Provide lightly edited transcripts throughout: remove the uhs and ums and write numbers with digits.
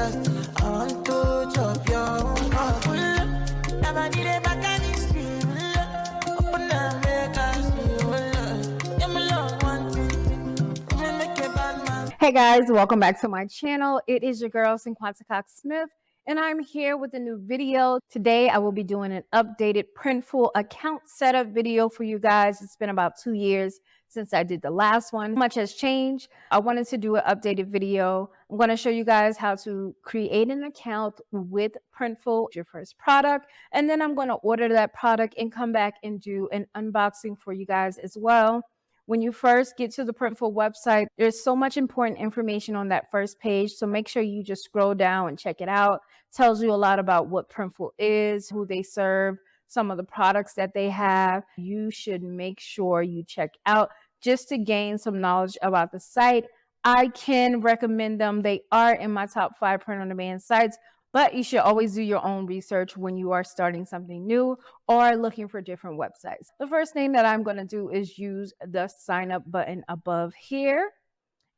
I want to chop your never did it back and it's open the Hey guys, welcome back to my channel. It is your girl Cinquanta Cox-Smith, and I'm here with a new video. Today I will be doing an updated Printful account setup video for you guys. It's been about 2 years since I did the last one. Much has changed. I wanted to do an updated video. I'm going to show you guys how to create an account with Printful, your first product, and then I'm going to order that product and come back and do an unboxing for you guys as well. When you first get to the Printful website, there's so much important information on that first page. So make sure you just scroll down and check it out. It tells you a lot about what Printful is, who they serve, some of the products that they have. You should make sure you check out just to gain some knowledge about the site. I can recommend them. They are in my top 5 print-on-demand sites. But you should always do your own research when you are starting something new or looking for different websites. The first thing that I'm going to do is use the sign up button above here.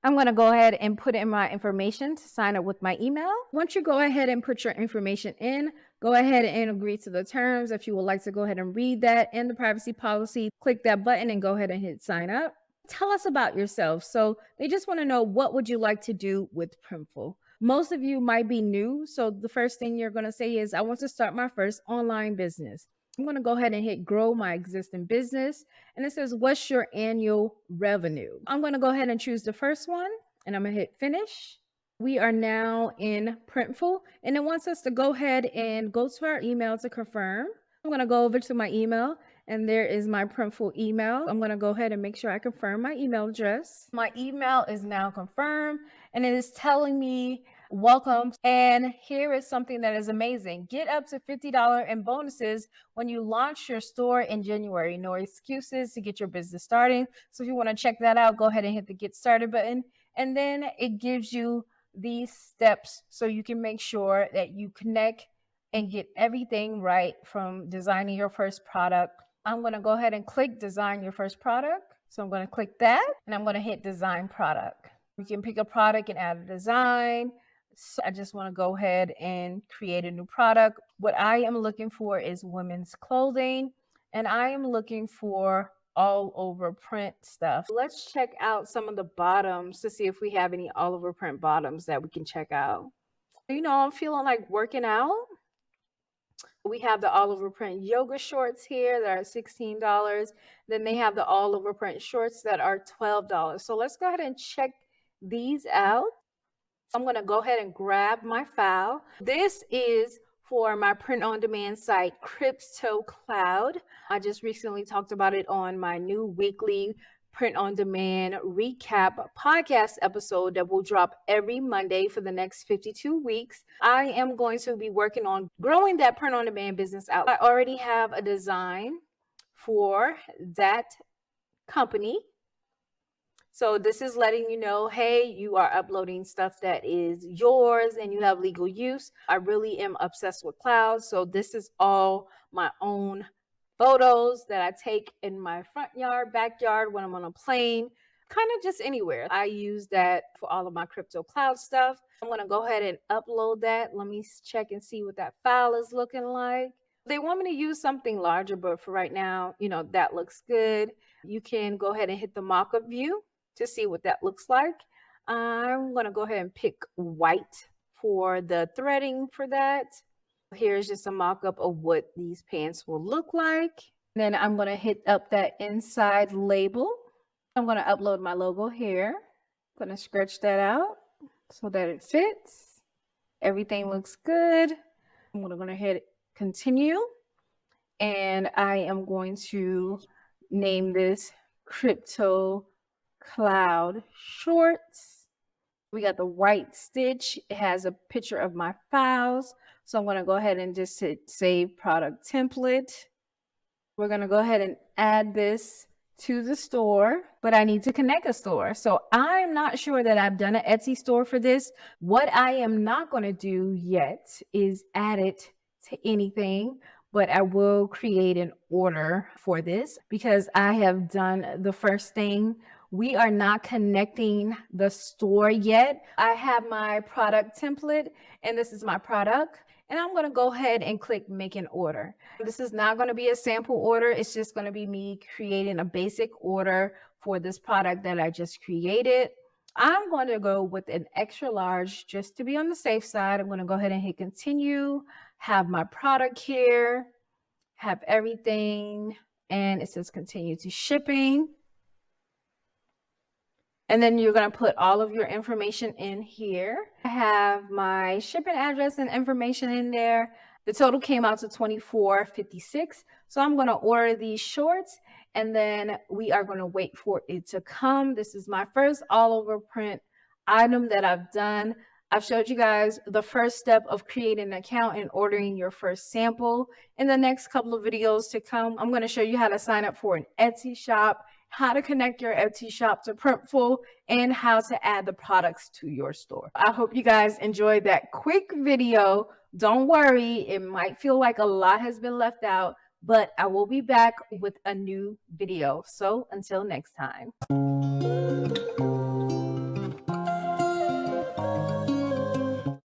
I'm going to go ahead and put in my information to sign up with my email. Once you go ahead and put your information in, go ahead and agree to the terms. If you would like to go ahead and read that and the privacy policy, click that button and go ahead and hit sign up. Tell us about yourself. So they just want to know, what would you like to do with Printful? Most of you might be new, so the first thing you're going to say is, I want to start my first online business. I'm going to go ahead and hit grow my existing business, and it says, what's your annual revenue? I'm going to go ahead and choose the first one, and I'm going to hit finish. We are now in Printful, and it wants us to go ahead and go to our email to confirm. I'm going to go over to my email, and there is my Printful email. I'm going to go ahead and make sure I confirm my email address. My email is now confirmed, and it is telling me welcome. And here is something that is amazing. Get up to $50 in bonuses when you launch your store in January. No excuses to get your business starting. So if you want to check that out, go ahead and hit the get started button. And then it gives you these steps so you can make sure that you connect and get everything right from designing your first product. I'm going to go ahead and click design your first product. So I'm going to click that, and I'm going to hit design product. You can pick a product and add a design. So I just want to go ahead and create a new product. What I am looking for is women's clothing, and I am looking for all over print stuff. Let's check out some of the bottoms to see if we have any all over print bottoms that we can check out. You know, I'm feeling like working out. We have the all over print yoga shorts here that are $16. Then they have the all over print shorts that are $12. So let's go ahead and check these out. I'm going to go ahead and grab my file. This is for my print-on-demand site, Crypto Cloud. I just recently talked about it on my new weekly print-on-demand recap podcast episode that will drop every Monday for the next 52 weeks. I am going to be working on growing that print-on-demand business out. I already have a design for that company. So this is letting you know, hey, you are uploading stuff that is yours and you have legal use. I really am obsessed with clouds. So this is all my own photos that I take in my front yard, backyard, when I'm on a plane, kind of just anywhere. I use that for all of my crypto cloud stuff. I'm going to go ahead and upload that. Let me check and see what that file is looking like. They want me to use something larger, but for right now, you know, that looks good. You can go ahead and hit the mock-up view to see what that looks like. I'm going to go ahead and pick white for the threading for that. Here's just a mock-up of what these pants will look like. Then I'm going to hit up that inside label. I'm going to upload my logo here. I'm going to stretch that out so that it fits. Everything looks good. I'm going to hit continue. And I am going to name this Crypto Cloud Shorts. We got the white stitch. It has a picture of my files. So I'm going to go ahead and just hit save product template. We're going to go ahead and add this to the store, but I need to connect a store. So I'm not sure that I've done an Etsy store for this. What I am not going to do yet is add it to anything, but I will create an order for this because I have done the first thing we are not connecting the store yet. I have my product template, and this is my product. And I'm going to go ahead and click make an order. This is not going to be a sample order. It's just going to be me creating a basic order for this product that I just created. I'm going to go with an extra large just to be on the safe side. I'm going to go ahead and hit continue, have my product here, have everything, and it says continue to shipping. And then you're going to put all of your information in here. I have my shipping address and information in there. The total came out to $24.56. So I'm going to order these shorts, and then we are going to wait for it to come. This is my first all over print item that I've done. I've showed you guys the first step of creating an account and ordering your first sample. In the next couple of videos to come, I'm going to show you how to sign up for an Etsy shop, how to connect your Etsy shop to Printful, and how to add the products to your store. I hope you guys enjoyed that quick video. Don't worry, it might feel like a lot has been left out, but I will be back with a new video. So until next time.